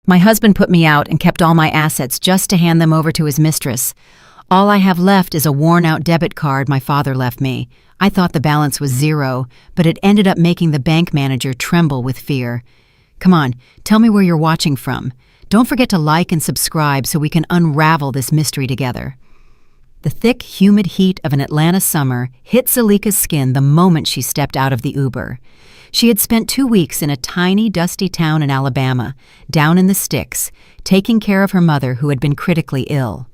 My husband put me out and kept all my assets just to hand them over to his mistress. All I have left is a worn-out debit card my father left me. I thought the balance was zero, but it ended up making the bank manager tremble with fear. Come on, tell me where you're watching from. Don't forget to like and subscribe so we can unravel this mystery together. The thick, humid heat of an Atlanta summer hit Zalika's skin the moment she stepped out of the Uber. She had spent 2 weeks in a tiny, dusty town in Alabama, down in the sticks, taking care of her mother who had been critically ill.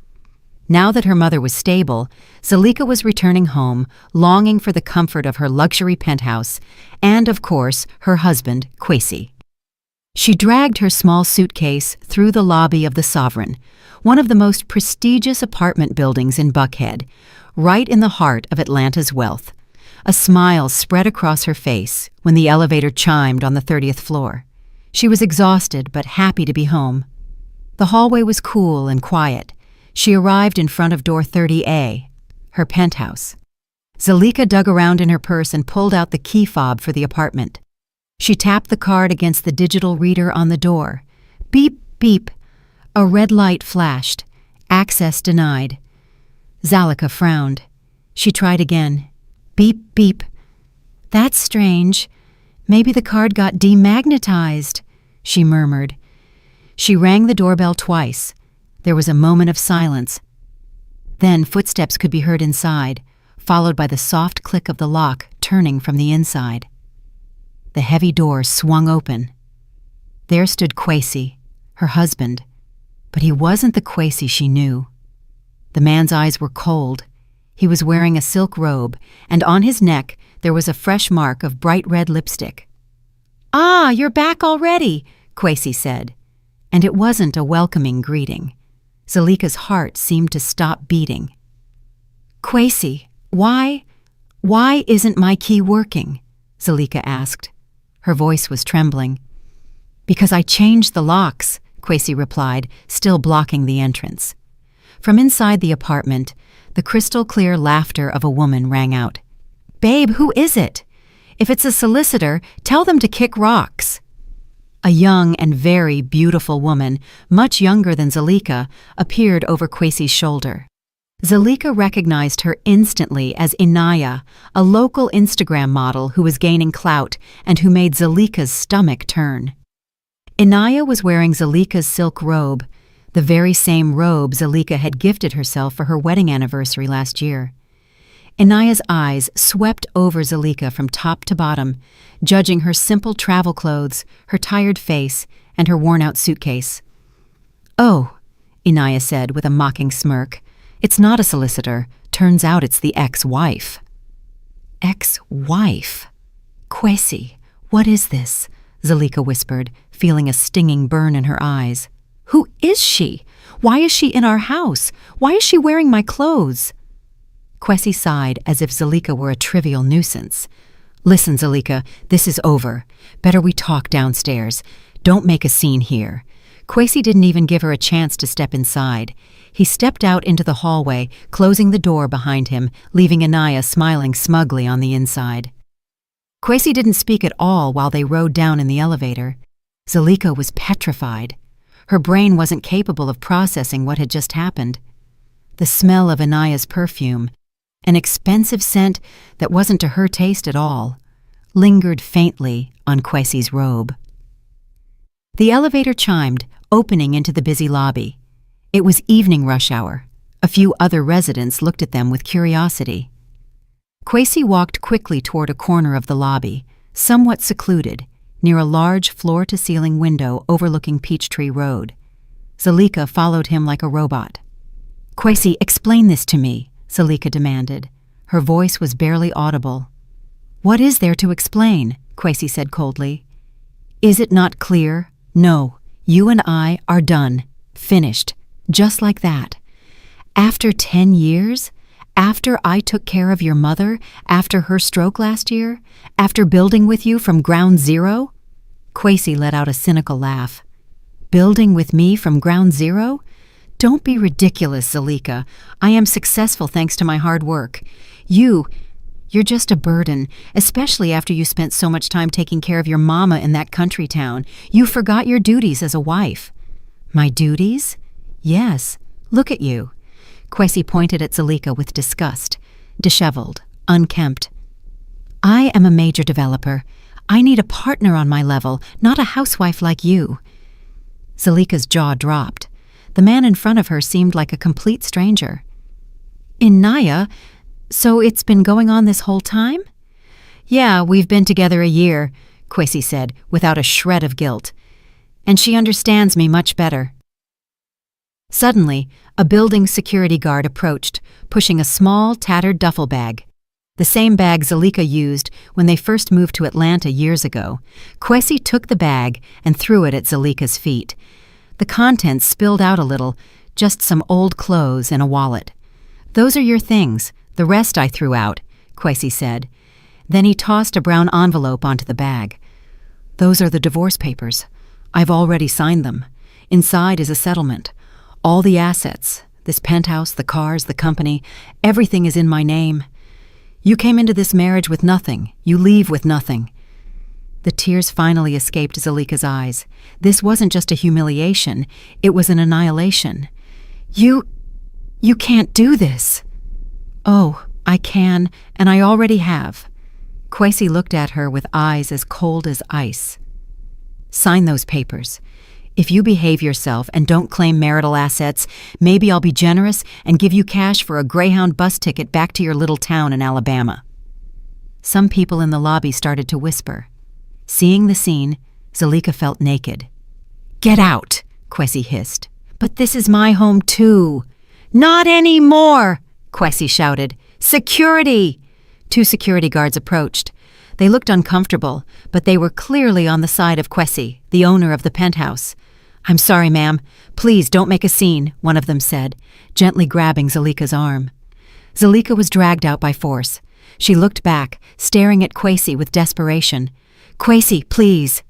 Now that her mother was stable, Zalika was returning home, longing for the comfort of her luxury penthouse and, of course, her husband, Kwesi. She dragged her small suitcase through the lobby of the Sovereign, one of the most prestigious apartment buildings in Buckhead, right in the heart of Atlanta's wealth. A smile spread across her face when the elevator chimed on the 30th floor. She was exhausted but happy to be home. The hallway was cool and quiet. She arrived in front of door 30A, her penthouse. Zalika dug around in her purse and pulled out the key fob for the apartment. She tapped the card against the digital reader on the door. Beep, beep. A red light flashed. Access denied. Zalika frowned. She tried again. Beep, beep. That's strange. Maybe the card got demagnetized, she murmured. She rang the doorbell twice. There was a moment of silence. Then footsteps could be heard inside, followed by the soft click of the lock turning from the inside. The heavy door swung open. There stood Kwesi, her husband, but he wasn't the Kwesi she knew. The man's eyes were cold. He was wearing a silk robe, and on his neck there was a fresh mark of bright red lipstick. "Ah, you're back already," Kwesi said, and it wasn't a welcoming greeting. Zalika's heart seemed to stop beating. "Kwesi, why isn't my key working?" Zalika asked. Her voice was trembling. "Because I changed the locks," Kwesi replied, still blocking the entrance. From inside the apartment, the crystal-clear laughter of a woman rang out. "Babe, who is it? If it's a solicitor, tell them to kick rocks." A young and very beautiful woman, much younger than Zalika, appeared over Kwesi's shoulder. Zalika recognized her instantly as Inaya, a local Instagram model who was gaining clout and who made Zalika's stomach turn. Inaya was wearing Zalika's silk robe, the very same robe Zalika had gifted herself for her wedding anniversary last year. Inaya's eyes swept over Zalika from top to bottom, judging her simple travel clothes, her tired face, and her worn-out suitcase. "Oh," Inaya said with a mocking smirk, "it's not a solicitor. Turns out it's the ex-wife." "Ex-wife? Kwesi, what is this?" Zalika whispered, feeling a stinging burn in her eyes. "Who is she? Why is she in our house? Why is she wearing my clothes?" Kwesi sighed as if Zalika were a trivial nuisance. "Listen, Zalika, this is over. Better we talk downstairs. Don't make a scene here." Kwesi didn't even give her a chance to step inside. He stepped out into the hallway, closing the door behind him, leaving Inaya smiling smugly on the inside. Kwesi didn't speak at all while they rode down in the elevator. Zalika was petrified. Her brain wasn't capable of processing what had just happened. The smell of Inaya's perfume, an expensive scent that wasn't to her taste at all, lingered faintly on Kwesi's robe. The elevator chimed, opening into the busy lobby. It was evening rush hour. A few other residents looked at them with curiosity. Kwesi walked quickly toward a corner of the lobby, somewhat secluded, near a large floor-to-ceiling window overlooking Peachtree Road. Zalika followed him like a robot. "Kwesi, explain this to me," Zalika demanded. Her voice was barely audible. "What is there to explain?" Kwesi said coldly. "Is it not clear? No, you and I are done. Finished. Just like that. After 10 years? After I took care of your mother, after her stroke last year, after building with you from ground zero?" Kwesi let out a cynical laugh. "Building with me from ground zero? Don't be ridiculous, Zalika. I am successful thanks to my hard work. You're just a burden, especially after you spent so much time taking care of your mama in that country town. You forgot your duties as a wife. My duties? Yes. Look at you. Kwesi pointed at Zalika with disgust, disheveled, unkempt. I am a major developer. I need a partner on my level, not a housewife like you. Zalika's jaw dropped. The man in front of her seemed like a complete stranger. Inaya? So it's been going on this whole time? Yeah, we've been together a year, Kwesi said, without a shred of guilt. And she understands me much better. Suddenly, a building security guard approached, pushing a small, tattered duffel bag. The same bag Zalika used when they first moved to Atlanta years ago. Kwesi took the bag and threw it at Zalika's feet. The contents spilled out a little, just some old clothes and a wallet. Those are your things. The rest I threw out, Kwesi said. Then he tossed a brown envelope onto the bag. Those are the divorce papers. I've already signed them. Inside is a settlement. All the assets, this penthouse, the cars, the company, everything is in my name. You came into this marriage with nothing. You leave with nothing. The tears finally escaped Zalika's eyes. This wasn't just a humiliation. It was an annihilation. You can't do this. Oh, I can, and I already have. Kwesi looked at her with eyes as cold as ice. Sign those papers. If you behave yourself and don't claim marital assets, maybe I'll be generous and give you cash for a Greyhound bus ticket back to your little town in Alabama. Some people in the lobby started to whisper. Seeing the scene, Zalika felt naked. Get out, Kwesi hissed. But this is my home too. Not anymore, Kwesi shouted. Security! 2 security guards approached. They looked uncomfortable, but they were clearly on the side of Kwesi, the owner of the penthouse. I'm sorry, ma'am. Please don't make a scene, one of them said, gently grabbing Zalika's arm. Zalika was dragged out by force. She looked back, staring at Kwesi with desperation. Kwesi, please.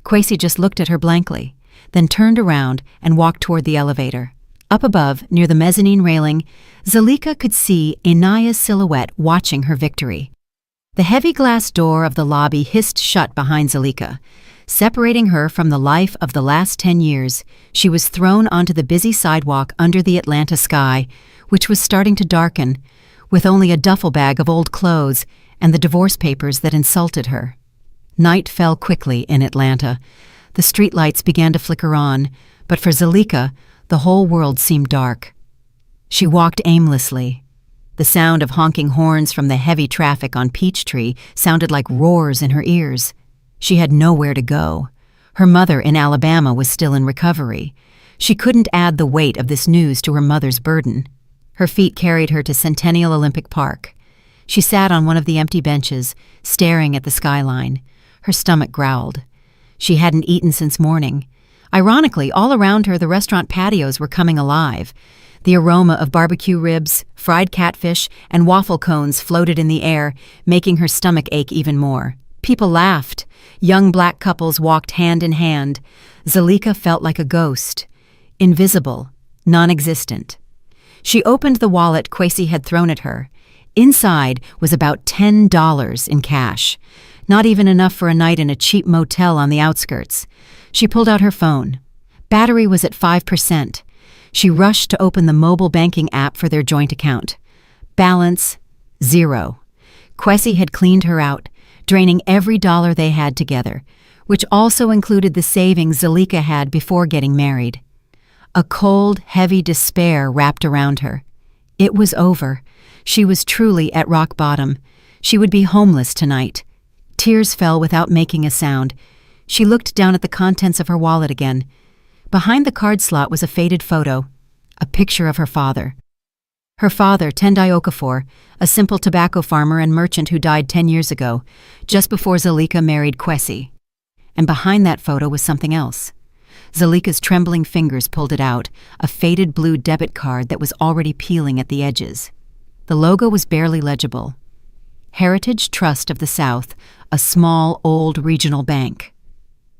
Kwesi just looked at her blankly, then turned around and walked toward the elevator. Up above, near the mezzanine railing, Zalika could see Inaya's silhouette watching her victory. The heavy glass door of the lobby hissed shut behind Zalika. Separating her from the life of the last 10 years, she was thrown onto the busy sidewalk under the Atlanta sky, which was starting to darken, with only a duffel bag of old clothes and the divorce papers that insulted her. Night fell quickly in Atlanta. The streetlights began to flicker on, but for Zalika, the whole world seemed dark. She walked aimlessly. The sound of honking horns from the heavy traffic on Peachtree sounded like roars in her ears. She had nowhere to go. Her mother in Alabama was still in recovery. She couldn't add the weight of this news to her mother's burden. Her feet carried her to Centennial Olympic Park. She sat on one of the empty benches, staring at the skyline. Her stomach growled. She hadn't eaten since morning. Ironically, all around her the restaurant patios were coming alive. The aroma of barbecue ribs, fried catfish, and waffle cones floated in the air, making her stomach ache even more. People laughed. Young black couples walked hand in hand. Zalika felt like a ghost. Invisible, non-existent. She opened the wallet Kwesi had thrown at her. Inside was about $10 in cash. Not even enough for a night in a cheap motel on the outskirts. She pulled out her phone. Battery was at 5%. She rushed to open the mobile banking app for their joint account. Balance, 0. Kwesi had cleaned her out, draining every dollar they had together, which also included the savings Zalika had before getting married. A cold, heavy despair wrapped around her. It was over. She was truly at rock bottom. She would be homeless tonight. Tears fell without making a sound. She looked down at the contents of her wallet again. Behind the card slot was a faded photo, a picture of her father. Her father, Tendai Okafor, a simple tobacco farmer and merchant who died 10 years ago, just before Zalika married Kwesi. And behind that photo was something else. Zalika's trembling fingers pulled it out, a faded blue debit card that was already peeling at the edges. The logo was barely legible. Heritage Trust of the South, a small, old regional bank.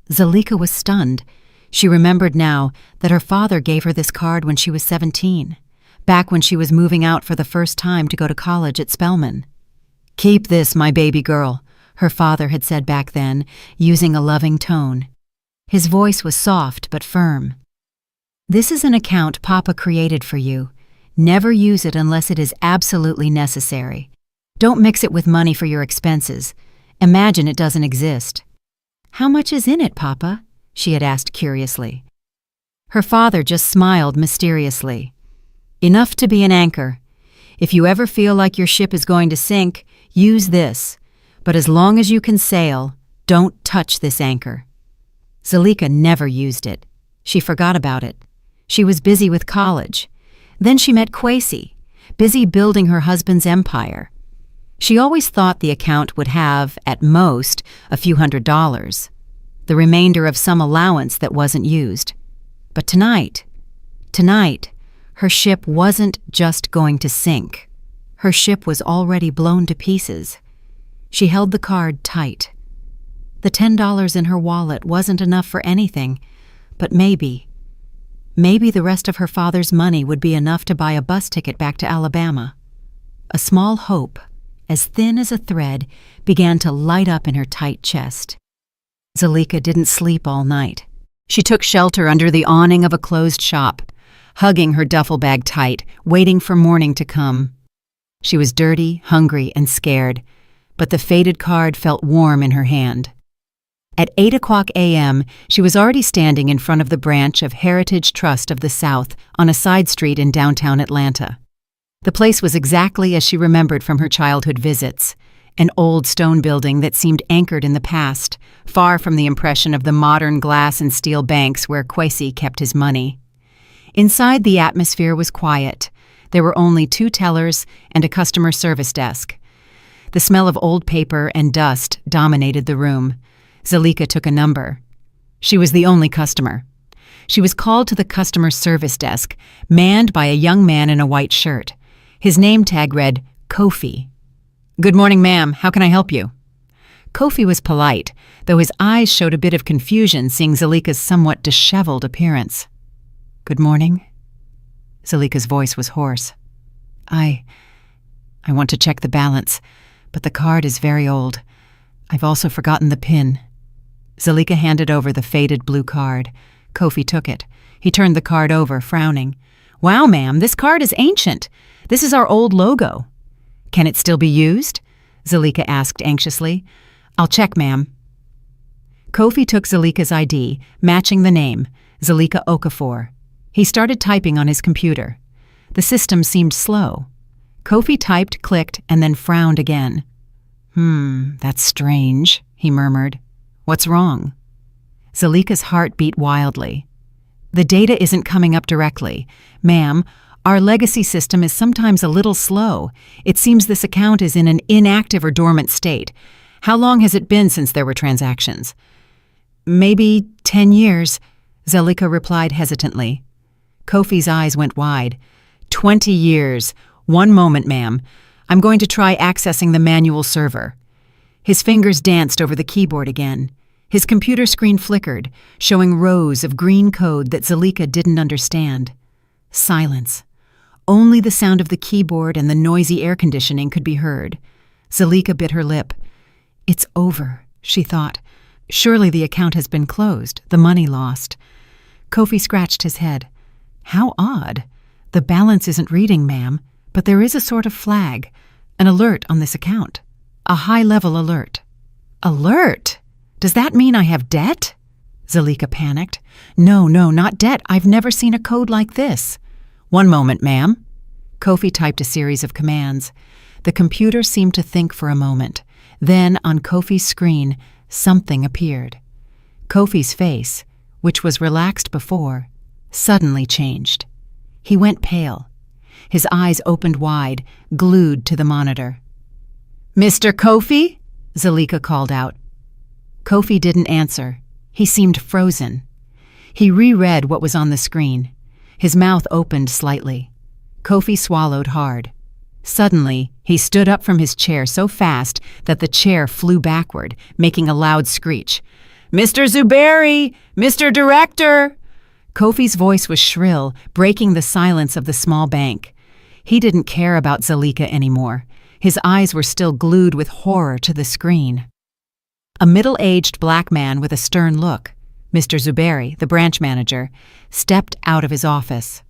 Zalika was stunned. She remembered now that her father gave her this card when she was 17, back when she was moving out for the first time to go to college at Spelman. "Keep this, my baby girl," her father had said back then, using a loving tone. His voice was soft but firm. This is an account Papa created for you. Never use it unless it is absolutely necessary. Don't mix it with money for your expenses. Imagine it doesn't exist." "How much is in it, Papa?" she had asked curiously. Her father just smiled mysteriously. "Enough to be an anchor. If you ever feel like your ship is going to sink, use this. But as long as you can sail, don't touch this anchor." Zalika never used it. She forgot about it. She was busy with college. Then she met Kwesi, busy building her husband's empire. She always thought the account would have, at most, a few $100s, the remainder of some allowance that wasn't used. But tonight, her ship wasn't just going to sink. Her ship was already blown to pieces. She held the card tight. The $10 in her wallet wasn't enough for anything, but maybe the rest of her father's money would be enough to buy a bus ticket back to Alabama. A small hope, as thin as a thread, began to light up in her tight chest. Zalika didn't sleep all night. She took shelter under the awning of a closed shop, hugging her duffel bag tight, waiting for morning to come. She was dirty, hungry, and scared, but the faded card felt warm in her hand. At 8:00 a.m., she was already standing in front of the branch of Heritage Trust of the South on a side street in downtown Atlanta. The place was exactly as she remembered from her childhood visits, an old stone building that seemed anchored in the past, far from the impression of the modern glass and steel banks where Kwesi kept his money. Inside, the atmosphere was quiet. There were only 2 tellers and a customer service desk. The smell of old paper and dust dominated the room. Zalika took a number. She was the only customer. She was called to the customer service desk, manned by a young man in a white shirt. His name tag read, Kofi. "Good morning, ma'am. How can I help you?" Kofi was polite, though his eyes showed a bit of confusion seeing Zalika's somewhat disheveled appearance. "Good morning." Zalika's voice was hoarse. I want to check the balance, but the card is very old. I've also forgotten the PIN." Zalika handed over the faded blue card. Kofi took it. He turned the card over, frowning. "Wow, ma'am, this card is ancient. This is our old logo." "Can it still be used?" Zalika asked anxiously. "I'll check, ma'am." Kofi took Zalika's ID, matching the name, Zalika Okafor. He started typing on his computer. The system seemed slow. Kofi typed, clicked, and then frowned again. That's strange," he murmured. "What's wrong?" Zalika's heart beat wildly. "The data isn't coming up directly. Ma'am, our legacy system is sometimes a little slow. It seems this account is in an inactive or dormant state. How long has it been since there were transactions?" "Maybe 10 years," Zalika replied hesitantly. Kofi's eyes went wide. 20 years. One moment, ma'am. I'm going to try accessing the manual server." His fingers danced over the keyboard again. His computer screen flickered, showing rows of green code that Zalika didn't understand. Silence. Only the sound of the keyboard and the noisy air conditioning could be heard. Zalika bit her lip. "It's over," she thought. "Surely the account has been closed, the money lost." Kofi scratched his head. "How odd. The balance isn't reading, ma'am, but there is a sort of flag, an alert on this account. A high-level alert." "Alert? Does that mean I have debt?" Zalika panicked. No, not debt. I've never seen a code like this." "One moment, ma'am." Kofi typed a series of commands. The computer seemed to think for a moment. Then, on Kofi's screen, something appeared. Kofi's face, which was relaxed before, suddenly changed. He went pale. His eyes opened wide, glued to the monitor. "Mr. Kofi?" Zalika called out. Kofi didn't answer. He seemed frozen. He reread what was on the screen. His mouth opened slightly. Kofi swallowed hard. Suddenly, he stood up from his chair so fast that the chair flew backward, making a loud screech. "Mr. Zuberi! Mr. Director!" Kofi's voice was shrill, breaking the silence of the small bank. He didn't care about Zalika anymore. His eyes were still glued with horror to the screen. A middle-aged black man with a stern look. Mr. Zuberi, the branch manager, stepped out of his office.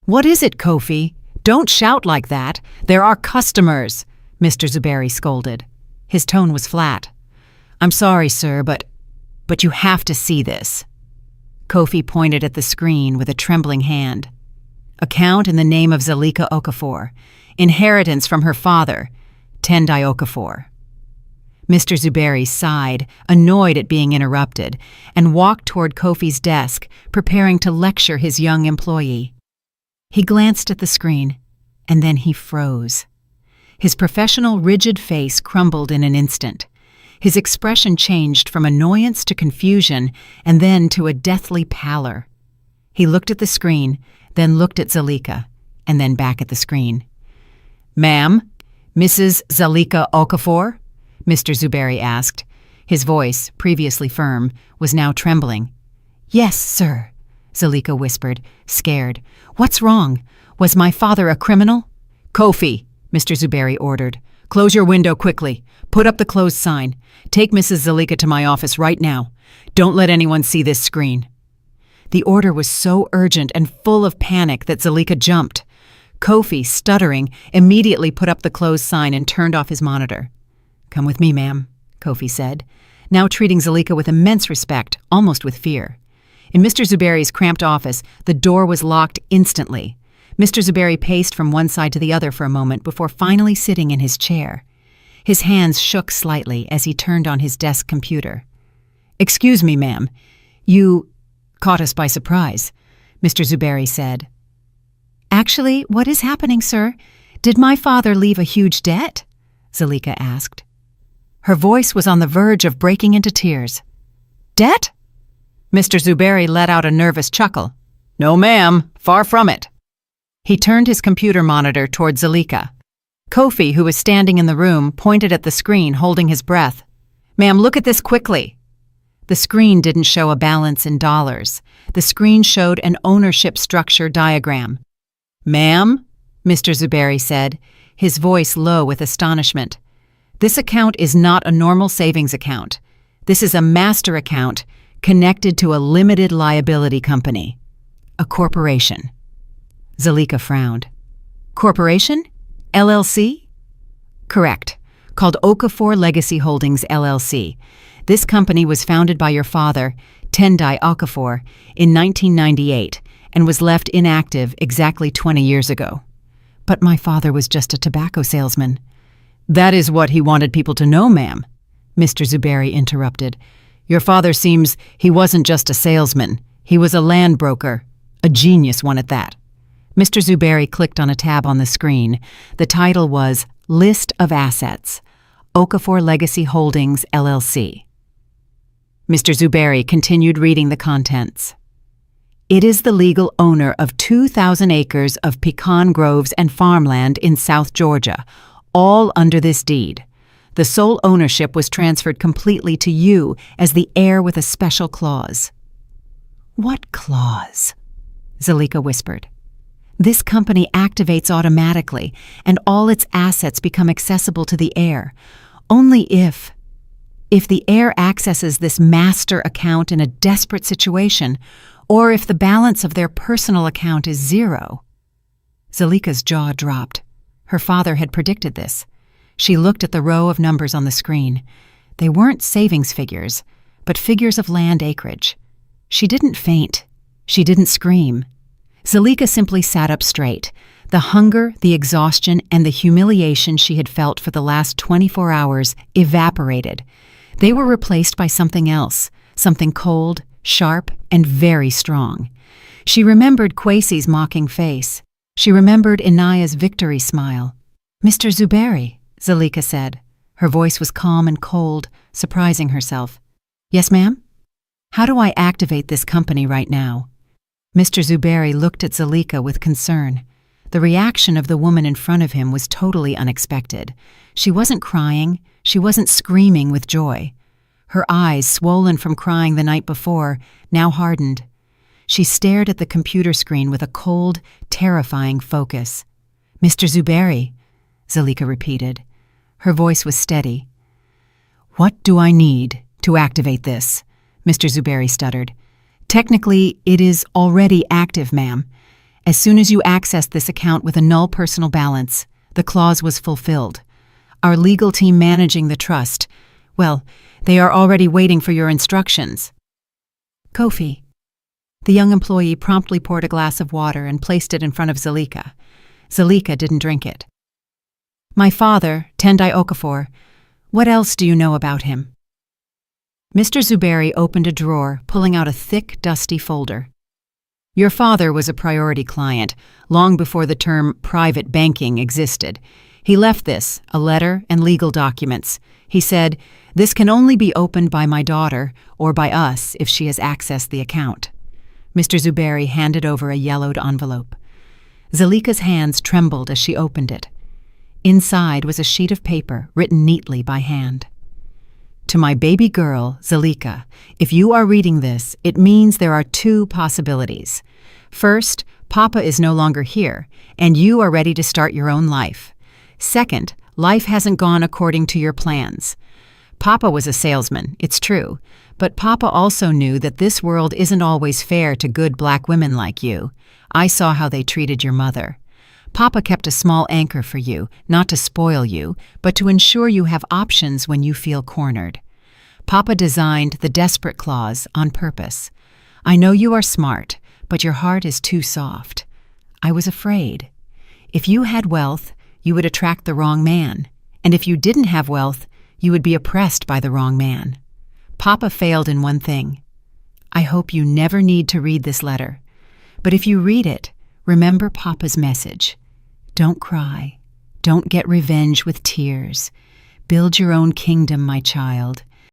"What is it, Kofi? Don't shout like that. There are customers," Mr. Zuberi scolded. His tone was flat. "I'm sorry, sir, but you have to see this." Kofi pointed at the screen with a trembling hand. "Account in the name of Zalika Okafor. Inheritance from her father, Tendai Okafor." Mr. Zuberi sighed, annoyed at being interrupted, and walked toward Kofi's desk, preparing to lecture his young employee. He glanced at the screen, and then he froze. His professional, rigid face crumbled in an instant. His expression changed from annoyance to confusion, and then to a deathly pallor. He looked at the screen, then looked at Zalika, and then back at the screen. "Ma'am, Mrs. Zalika Okafor?" Mr. Zuberi asked. His voice, previously firm, was now trembling. "Yes, sir," Zalika whispered, scared. "What's wrong? Was my father a criminal?" "Kofi," Mr. Zuberi ordered. "Close your window quickly. Put up the closed sign. Take Mrs. Zalika to my office right now. Don't let anyone see this screen." The order was so urgent and full of panic that Zalika jumped. Kofi, stuttering, immediately put up the closed sign and turned off his monitor. "Come with me, ma'am," Kofi said, now treating Zalika with immense respect, almost with fear. In Mr. Zuberi's cramped office, the door was locked instantly. Mr. Zuberi paced from one side to the other for a moment before finally sitting in his chair. His hands shook slightly as he turned on his desk computer. "Excuse me, ma'am. You caught us by surprise," Mr. Zuberi said. "Actually, what is happening, sir? Did my father leave a huge debt?" Zalika asked. Her voice was on the verge of breaking into tears. "Debt?" Mr. Zuberi let out a nervous chuckle. "No, ma'am. Far from it." He turned his computer monitor toward Zalika. Kofi, who was standing in the room, pointed at the screen, holding his breath. "Ma'am, look at this quickly." The screen didn't show a balance in dollars. The screen showed an ownership structure diagram. "Ma'am," Mr. Zuberi said, his voice low with astonishment, "this account is not a normal savings account. This is a master account connected to a limited liability company, a corporation." Zalika frowned. "Corporation? LLC?" "Correct. Called Okafor Legacy Holdings, LLC. This company was founded by your father, Tendai Okafor, in 1998 and was left inactive exactly 20 years ago." "But my father was just a tobacco salesman." "That is what he wanted people to know, ma'am," Mr. Zuberi interrupted. "Your father seems he wasn't just a salesman. He was a land broker, a genius one at that." Mr. Zuberi clicked on a tab on the screen. The title was List of Assets, Okafor Legacy Holdings, LLC. Mr. Zuberi continued reading the contents. "It is the legal owner of 2,000 acres of pecan groves and farmland in South Georgia, all under this deed. The sole ownership was transferred completely to you as the heir with a special clause." "What clause?" Zalika whispered. "This company activates automatically, and all its assets become accessible to the heir. Only if the heir accesses this master account in a desperate situation, or if the balance of their personal account is zero." Zalika's jaw dropped. Her father had predicted this. She looked at the row of numbers on the screen. They weren't savings figures, but figures of land acreage. She didn't faint. She didn't scream. Zalika simply sat up straight. The hunger, the exhaustion, and the humiliation she had felt for the last 24 hours evaporated. They were replaced by something else, something cold, sharp, and very strong. She remembered Kwesi's mocking face. She remembered Inaya's victory smile. "Mr. Zuberi," Zalika said. Her voice was calm and cold, surprising herself. "Yes, ma'am?" "How do I activate this company right now?" Mr. Zuberi looked at Zalika with concern. The reaction of the woman in front of him was totally unexpected. She wasn't crying. She wasn't screaming with joy. Her eyes, swollen from crying the night before, now hardened. She stared at the computer screen with a cold, terrifying focus. "Mr. Zuberi," Zalika repeated. Her voice was steady. "What do I need to activate this?" Mr. Zuberi stuttered. Technically, it is already active, ma'am. As soon as you accessed this account with a null personal balance, the clause was fulfilled. Our legal team managing the trust, well, they are already waiting for your instructions. Kofi. The young employee promptly poured a glass of water and placed it in front of Zalika. Zalika didn't drink it. My father, Tendai Okafor, what else do you know about him? Mr. Zuberi opened a drawer, pulling out a thick, dusty folder. Your father was a priority client, long before the term private banking existed. He left this, a letter and legal documents. He said, "This can only be opened by my daughter or by us if she has accessed the account." Mr. Zuberi handed over a yellowed envelope. Zalika's hands trembled as she opened it. Inside was a sheet of paper written neatly by hand. To my baby girl, Zalika, if you are reading this, it means there are two possibilities. First, Papa is no longer here, and you are ready to start your own life. Second, life hasn't gone according to your plans. Papa was a salesman, it's true, but Papa also knew that this world isn't always fair to good black women like you. I saw how they treated your mother. Papa kept a small anchor for you, not to spoil you, but to ensure you have options when you feel cornered. Papa designed the desperate clause on purpose. I know you are smart, but your heart is too soft. I was afraid. If you had wealth, you would attract the wrong man, and if you didn't have wealth, you would be oppressed by the wrong man. Papa failed in one thing. I hope you never need to read this letter, but if you read it, remember Papa's message. Don't cry. Don't get revenge with tears. Build your own kingdom, my child.